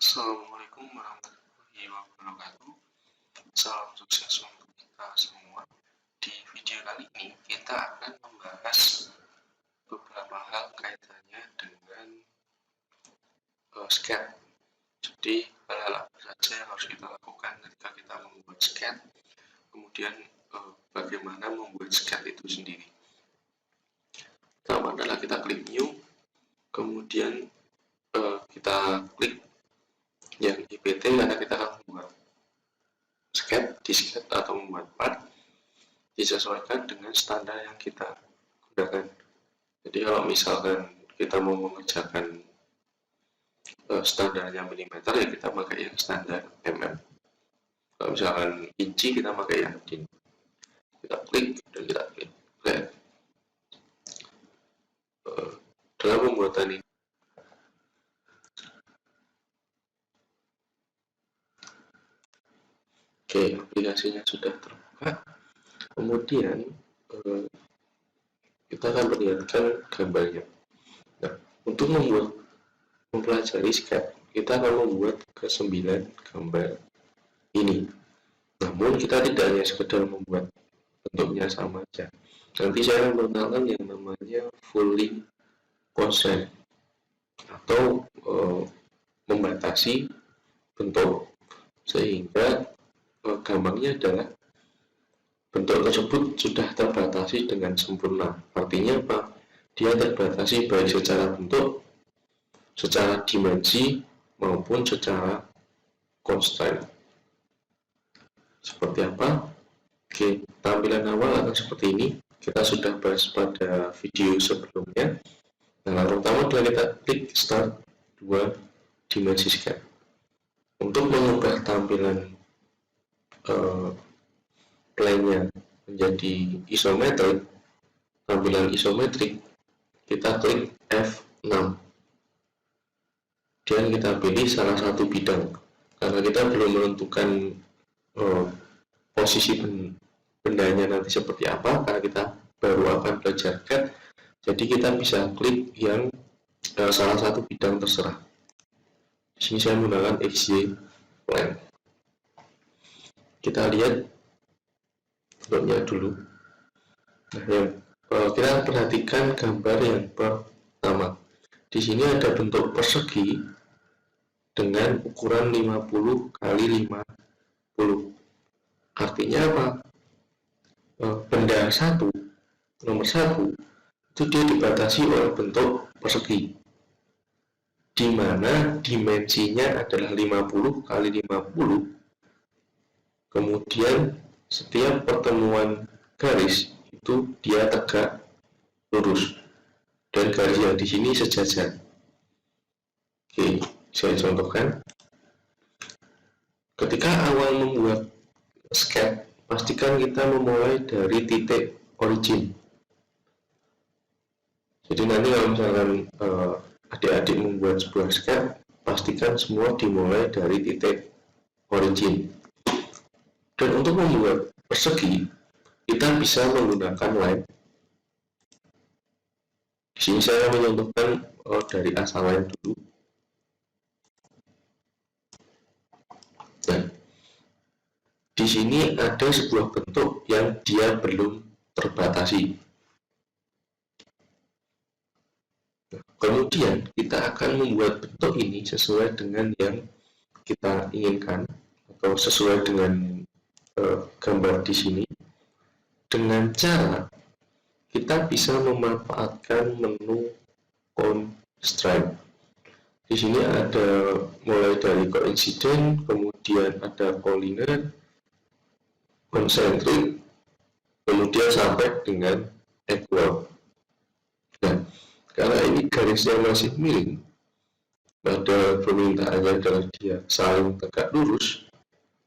Assalamualaikum warahmatullahi wabarakatuh. Salam sukses untuk kita semua. Di video kali ini kita akan membahas beberapa hal kaitannya dengan sketch. Jadi hal-hal apa saja yang harus kita lakukan ketika kita membuat sketch, kemudian bagaimana membuat sketch itu sendiri. Pertama adalah kita klik new, kemudian kita klik yang IPT karena kita akan membuat sketch, disket atau membuat part, disesuaikan dengan standar yang kita gunakan. Jadi kalau misalkan kita mau mengerjakan standarnya milimeter, ya kita pakai yang standar mm. Kalau misalkan inci, kita pakai yang din. Kita klik dan kita klik play. Dalam pembuatan ini aplikasinya sudah terbuka. Kemudian kita akan perlihatkan gambarnya. Nah, untuk mempelajari sketch, kita akan membuat ke 9 gambar ini. Namun kita tidak hanya sekedar membuat bentuknya sama saja. Nanti saya akan mengenalkan yang namanya fully constraint atau membatasi bentuk, sehingga gampangnya adalah bentuk tersebut sudah terbatasi dengan sempurna. Artinya apa? Dia terbatasi baik secara bentuk, secara dimensi, maupun secara constraint. Seperti apa? Oke, tampilan awal akan seperti ini. Kita sudah bahas pada video sebelumnya. Nah, langkah pertama adalah kita klik start 2 dimensi sketch. Untuk mengubah tampilan plane-nya menjadi isometrik, tampilan isometrik, kita klik F6 dan kita pilih salah satu bidang. Karena kita belum menentukan posisi bendanya nanti seperti apa, karena kita baru akan belajar CAD, jadi kita bisa klik yang salah satu bidang terserah. Di sini saya menggunakan XY plane. Kita lihat bentuknya dulu. Nah, kita perhatikan gambar yang pertama. Di sini ada bentuk persegi dengan ukuran 50 kali 50. Artinya apa? Benda nomor 1 itu dia dibatasi oleh bentuk persegi, di mana dimensinya adalah 50 kali 50. Kemudian setiap pertemuan garis itu dia tegak lurus, dan garis yang di sini sejajar. Oke, saya contohkan. Ketika awal membuat sketch, pastikan kita memulai dari titik origin. Jadi nanti kalau misalkan adik-adik membuat sebuah sketch, pastikan semua dimulai dari titik origin. Dan untuk membuat persegi, kita bisa menggunakan line. Di sini saya mencontohkan dari asal line dulu. Nah, di sini ada sebuah bentuk yang dia belum terbatasi. Kemudian kita akan membuat bentuk ini sesuai dengan yang kita inginkan atau sesuai dengan gambar di sini, dengan cara kita bisa memanfaatkan menu constraint. Di sini ada mulai dari coincident, kemudian ada collinear, concentric, kemudian sampai dengan equal. Nah, karena ini garisnya masih miring, pada permintaannya adalah dia saling tegak lurus,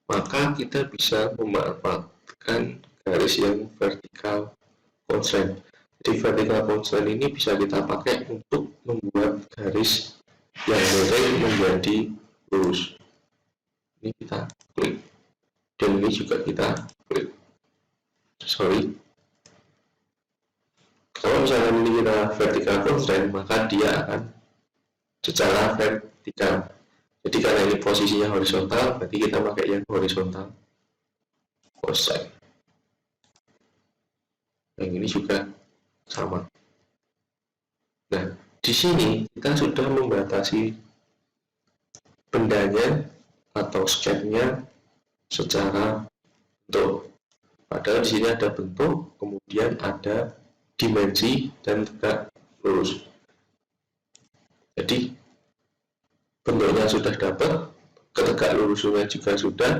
maka kita bisa memanfaatkan garis yang vertical constraint. Jadi vertical constraint ini bisa kita pakai untuk membuat garis yang miring menjadi lurus. Ini kita klik, dan ini juga kita klik. Kalau misalkan ini kita vertical constraint, maka dia akan secara vertikal. Jadi karena ini posisinya horizontal, berarti kita pakai yang horizontal cosine. Yang ini juga sama. Nah, di sini kita sudah membatasi bendanya atau sketnya secara bentuk. Padahal di sini ada bentuk, kemudian ada dimensi dan tegak lurus. Jadi bentuknya sudah dapat, ketegak lurusannya juga sudah,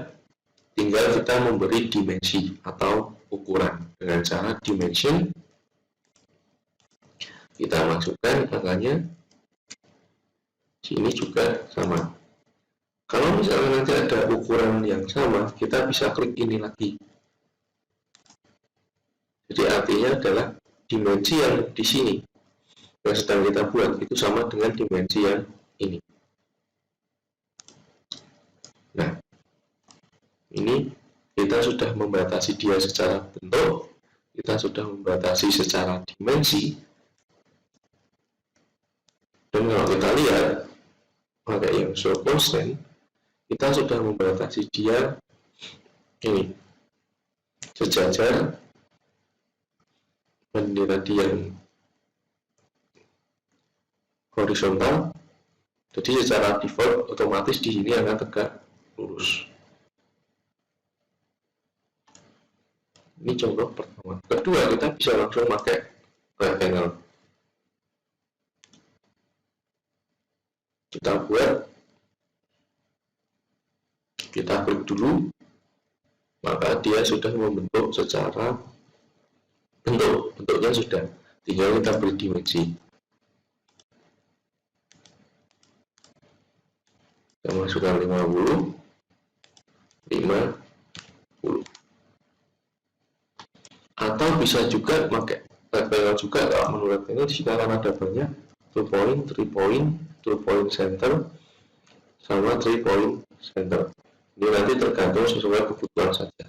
tinggal kita memberi dimensi atau ukuran dengan cara dimension. Kita masukkan angkanya, sini juga sama. Kalau misalnya nanti ada ukuran yang sama, kita bisa klik ini lagi. Jadi artinya adalah dimensi yang di sini yang sedang kita buat itu sama dengan dimensi yang ini. Nah, ini kita sudah membatasi dia secara bentuk, kita sudah membatasi secara dimensi. Dan kalau kita lihat pakai yang show constant, kita sudah membatasi dia ini sejajar, dan ini tadi yang horizontal. Jadi secara default otomatis di sini akan tegak lurus. Ini contoh pertama. Kedua, kita bisa langsung pakai rectangle. Kita buat, kita klik dulu, maka dia sudah membentuk secara bentuknya sudah, tinggal kita beri dimensi. Kita masukkan 50, 50. Atau bisa juga pakai rectangle juga. Kalau menurut rectangle di sini akan ada banyak 2 point, 3 point, 2 point center, sama 3 point center. Ini nanti tergantung sesuai kebutuhan saja.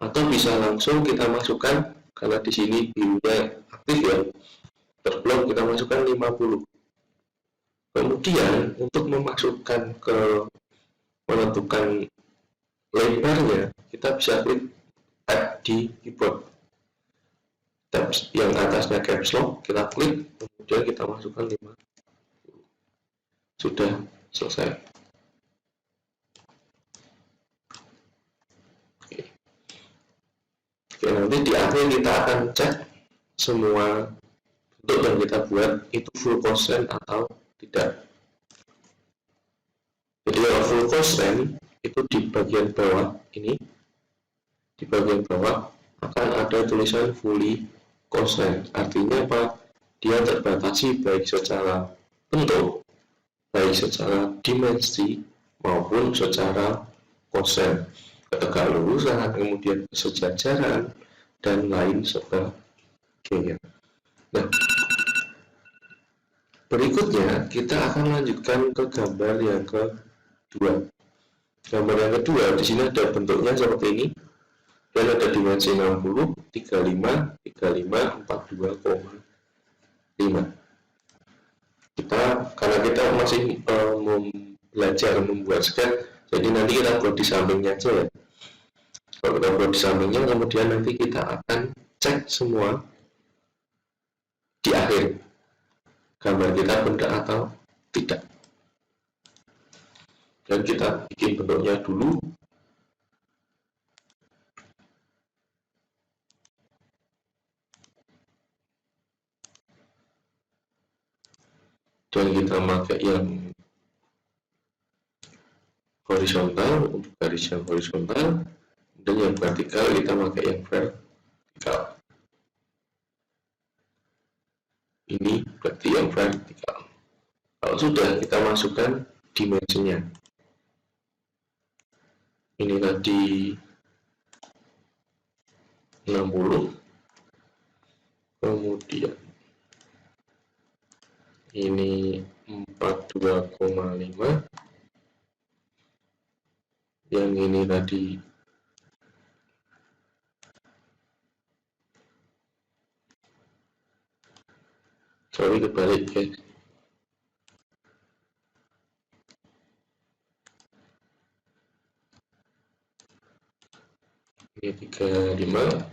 Atau bisa langsung kita masukkan, karena di sini birunya aktif ya, terblok, kita masukkan 50. Kemudian untuk memasukkan ke menentukan lebarnya, kita bisa klik Tab di keyboard. Tab yang atasnya caps lock, kita klik, kemudian kita masukkan 50. Sudah selesai. Oke, nanti di akhir kita akan cek semua bentuk yang kita buat itu full constant atau tidak. Jadi kalau full constant itu di bagian bawah ini, di bagian bawah akan ada tulisan fully constant. Artinya apa? Dia terbatasi baik secara bentuk, baik secara dimensi maupun secara constant, ketegak lurusan, kemudian sejajaran dan lain sebagainya. Nah, berikutnya kita akan lanjutkan ke gambar yang kedua. Gambar yang kedua di sini ada bentuknya seperti ini dan ada dimensi 60, 35, 35, 42,5. Karena kita masih belajar membuat sketch, jadi nanti kita buat di sampingnya aja ya. Kalau kita buat di sampingnya, kemudian nanti kita akan cek semua di akhir gambar kita benar atau tidak. Dan kita bikin bentuknya dulu. Dan kita pakai yang horizontal untuk garis yang horizontal, dan yang vertikal kita pakai yang vertikal. Ini berarti yang vertikal. Kalau sudah, kita masukkan dimensinya. Ini tadi 60, kemudian ini 42,5, yang ini tadi 'kebalik guys, ini 35,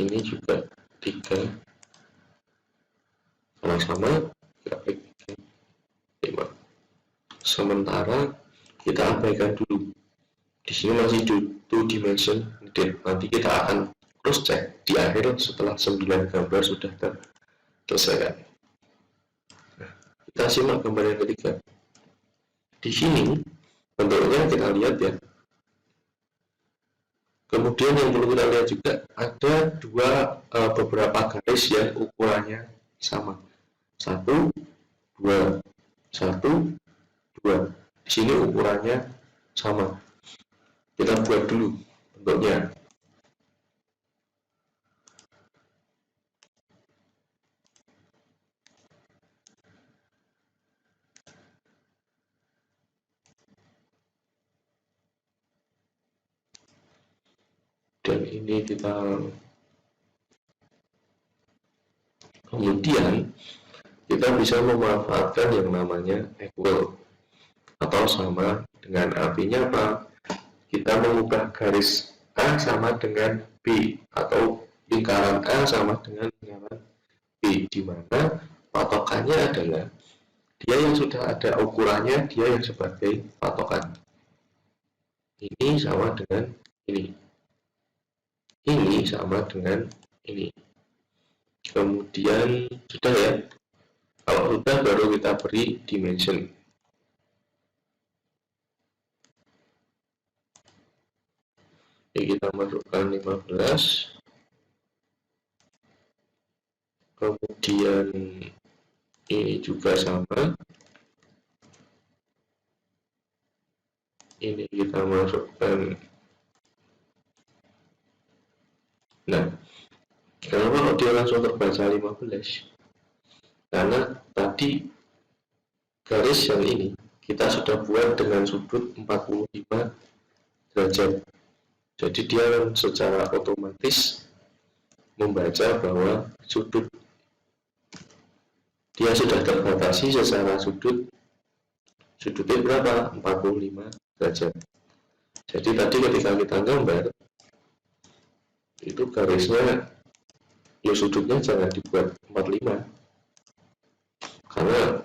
ini juga 3, sama-sama grafik 5. Sementara kita abaikan dulu. Di sini masih 2 dimension. Nanti kita akan cross check di akhir setelah 9 gambar sudah terselesaikan. Nah, kita simak gambar yang ketiga. Di sini bentuknya kita lihat ya. Kemudian yang perlu kita lihat juga ada beberapa garis yang ukurannya sama. 1, 2, 1, 2. Di sini ukurannya sama. Kita buat dulu bentuknya. Dan ini kemudian kita bisa memanfaatkan yang namanya equal atau sama dengan, artinya apa? Kita mengubah garis A sama dengan B atau lingkaran A sama dengan lingkaran B, di mana patokannya adalah dia yang sudah ada ukurannya, dia yang sebagai patokan. Ini sama dengan ini. Ini sama dengan ini. Kemudian sudah ya. Kalau sudah baru kita beri dimension. Ini kita masukkan 15. Kemudian ini juga sama. Ini kita masukkan. Nah, kenapa kok dia langsung terbaca 15? Karena tadi garis yang ini kita sudah buat dengan sudut 45 derajat. Jadi dia secara otomatis membaca bahwa sudut dia sudah terbatasi secara sudutnya berapa? 45 derajat. Jadi tadi ketika kita gambar itu garisnya ya sudutnya jangan dibuat 45 karena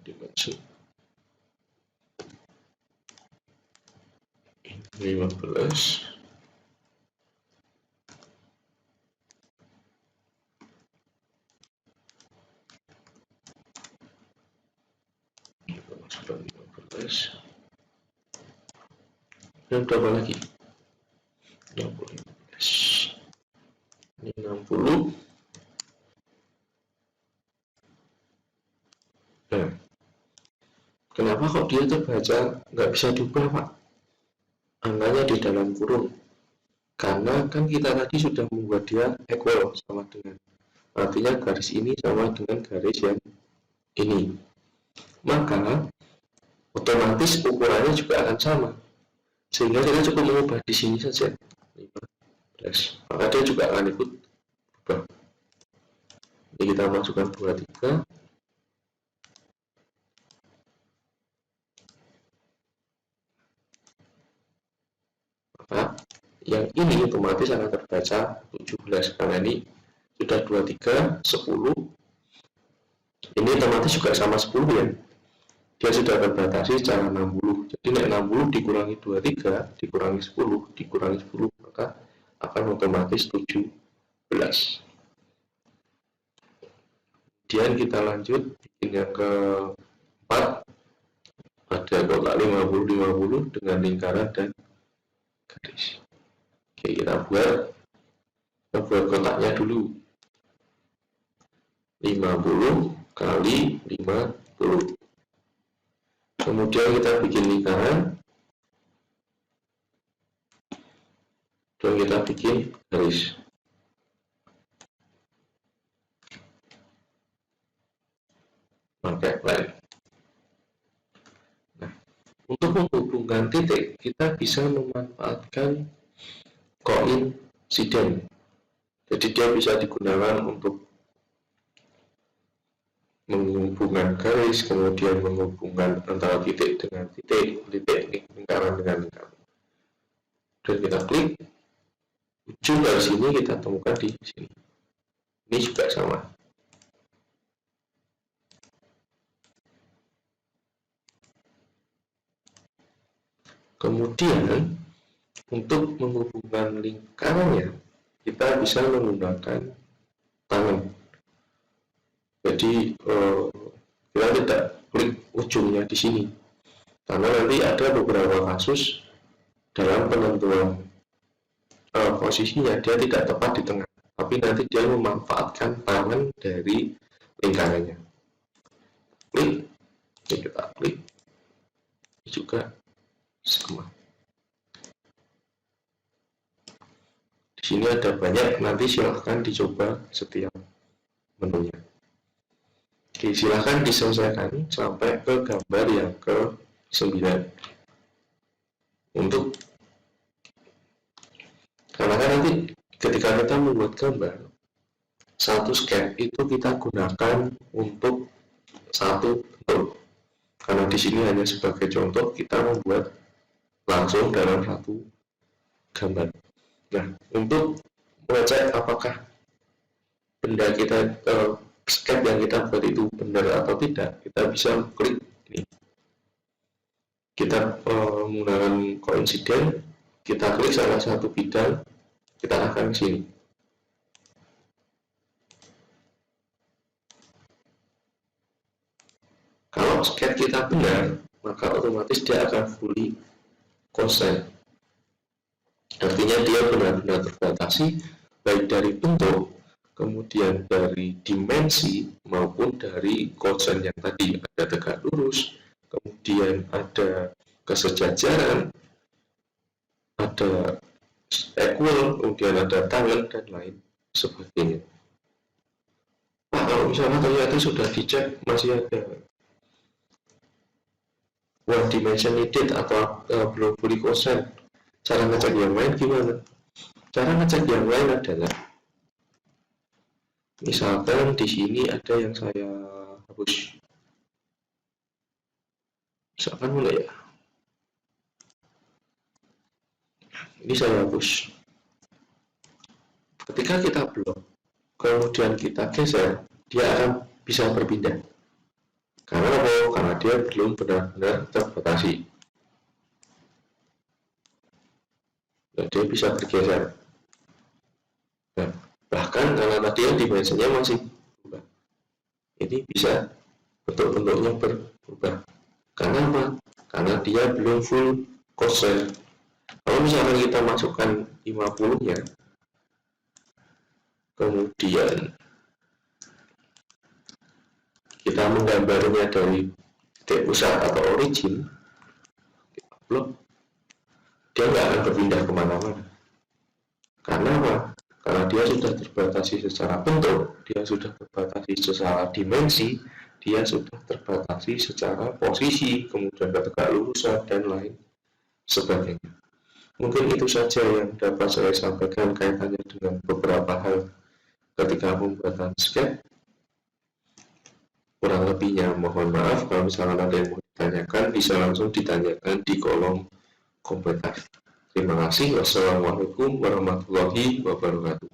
dimensi 15. Dan berapa lagi? 60. Ini 60. Nah, kenapa kok dia terbaca nggak bisa diubah, Pak? Angkanya di dalam kurung. Karena kan kita tadi sudah membuat dia equal sama dengan, artinya garis ini sama dengan garis yang ini. Maka otomatis ukurannya juga akan sama. Sehingga kita cukup mengubah di sini saja 15. Maka dia juga akan ikut berubah. Ini kita masukkan 23. Maka yang ini otomatis akan terbaca 17 karena ini sudah 23, 10. Ini otomatis juga sama 10 ya. Dia sudah terbatasi secara 60. Jadi naik 60 dikurangi 23 dikurangi 10 dikurangi 10 maka akan otomatis 17. Kemudian kita lanjut bikin yang keempat, ada kotak 50-50 dengan lingkaran dan garis. Oke, kita buat kotaknya dulu. 50 kali 50. Kemudian kita bikin lingkaran dan kita bikin garis. Pakai line. Nah, untuk menghubungkan titik, kita bisa memanfaatkan koinsiden. Jadi dia bisa digunakan untuk menghubungkan garis, kemudian menghubungkan antara titik dengan titik, lingkaran dengan lingkaran. Dan kita klik, ujung dari sini kita temukan di sini. Ini juga sama. Kemudian, untuk menghubungkan lingkarannya, kita bisa menggunakan tangan. Jadi, kita tidak klik ujungnya di sini. Karena nanti ada beberapa kasus dalam penentuan posisinya, dia tidak tepat di tengah. Tapi nanti dia memanfaatkan tangan dari lingkarannya. Klik, ini kita klik, ini juga sama. Di sini ada banyak, nanti silahkan dicoba setiap menunya. Oke, silahkan diselesaikan sampai ke gambar yang ke-9. Karena kan nanti ketika kita membuat gambar, satu sketch itu kita gunakan untuk satu bentuk. Karena di sini hanya sebagai contoh, kita membuat langsung dalam satu gambar. Nah, untuk mengecek apakah benda kita, sketch yang kita buat itu benar atau tidak, kita bisa klik ini. Kita menggunakan koinsiden, kita klik salah satu bidang, kita akan ke sini. Kalau sketch kita benar, maka otomatis dia akan fully cosine. Artinya dia benar-benar terbatasi baik dari bentuk, kemudian dari dimensi, maupun dari cosine yang tadi. Ada tegak lurus, kemudian ada kesejajaran, ada equal, kemudian ada tangan, dan lain sebagainya. Nah, kalau misalnya ternyata sudah dicek masih ada one dimension needed atau belum fully cosine, cara ngecek yang lain gimana? Cara ngecek yang lain adalah, misalkan di sini ada yang saya hapus. Misalkan mulai ya. Ini saya hapus. Ketika kita blok, kemudian kita geser, dia akan bisa berpindah. Karena apa? Karena dia belum benar-benar terbatasi. Nah, dia bisa bergeser. Nah, bahkan karena tadi yang dimensinya masih berubah, ini bisa bentuk-bentuknya berubah. Karena apa? Karena dia belum full cosine. Kalau misalkan kita masukkan 50-nya, kemudian kita menggambarnya dari titik pusat atau origin, kita blok, dia nggak akan berpindah kemana-mana. Karena apa? Karena dia sudah terbatasi secara bentuk, dia sudah terbatasi secara dimensi, dia sudah terbatasi secara posisi, kemudian tegak lurusan, dan lain sebagainya. Mungkin itu saja yang dapat saya sampaikan kaitannya dengan beberapa hal ketika pembuatan sketch. Kurang lebihnya mohon maaf, kalau misalnya ada yang mau ditanyakan, bisa langsung ditanyakan di kolom komentar. Terima kasih. Wassalamualaikum warahmatullahi wabarakatuh.